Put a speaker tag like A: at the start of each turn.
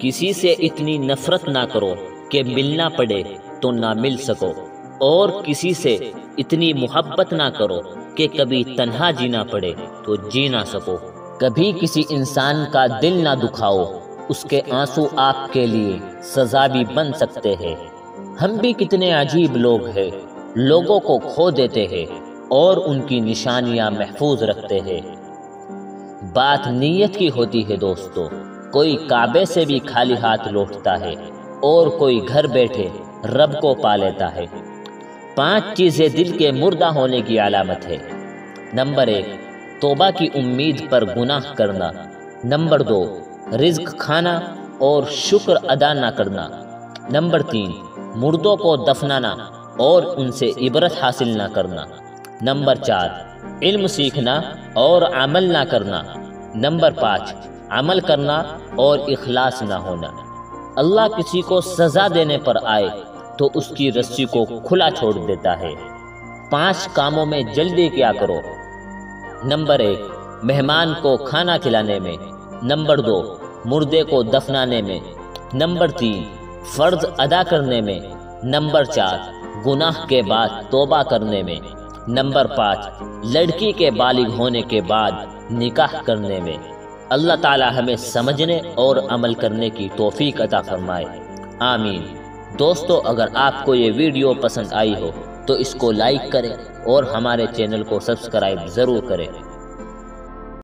A: کسی سے اتنی نفرت نہ کرو کہ ملنا پڑے تو نہ مل سکو، اور کسی سے اتنی محبت نہ کرو کہ کبھی تنہا جینا پڑے تو جی نہ سکو۔ کبھی کسی انسان کا دل نہ دکھاؤ، اس کے آنسو آپ کے لیے سزا بھی بن سکتے ہیں۔ ہم بھی کتنے عجیب لوگ ہیں، لوگوں کو کھو دیتے ہیں اور ان کی نشانیاں محفوظ رکھتے ہیں۔ بات نیت کی ہوتی ہے دوستو، کوئی کعبے سے بھی خالی ہاتھ لوٹتا ہے اور کوئی گھر بیٹھے رب کو پا لیتا ہے۔ 5 چیزیں دل کے مردہ ہونے کی علامت ہے۔ نمبر 1، توبہ کی امید پر گناہ کرنا۔ نمبر 2، رزق کھانا اور شکر ادا نہ کرنا۔ نمبر 3، مردوں کو دفنانا اور ان سے عبرت حاصل نہ کرنا۔ نمبر 4، علم سیکھنا اور عمل نہ کرنا۔ نمبر 5، عمل کرنا اور اخلاص نہ ہونا۔ اللہ کسی کو سزا دینے پر آئے تو اس کی رسی کو کھلا چھوڑ دیتا ہے۔ 5 کاموں میں جلدی کیا کرو۔ نمبر 1، مہمان کو کھانا کھلانے میں۔ نمبر 2، مردے کو دفنانے میں۔ نمبر 3، فرض ادا کرنے میں۔ نمبر 4، گناہ کے بعد توبہ کرنے میں۔ نمبر 5، لڑکی کے بالغ ہونے کے بعد نکاح کرنے میں۔ اللہ تعالی ہمیں سمجھنے اور عمل کرنے کی توفیق عطا فرمائے، آمین۔ دوستو، اگر آپ کو یہ ویڈیو پسند آئی ہو تو اس کو لائک کریں اور ہمارے چینل کو سبسکرائب ضرور کریں۔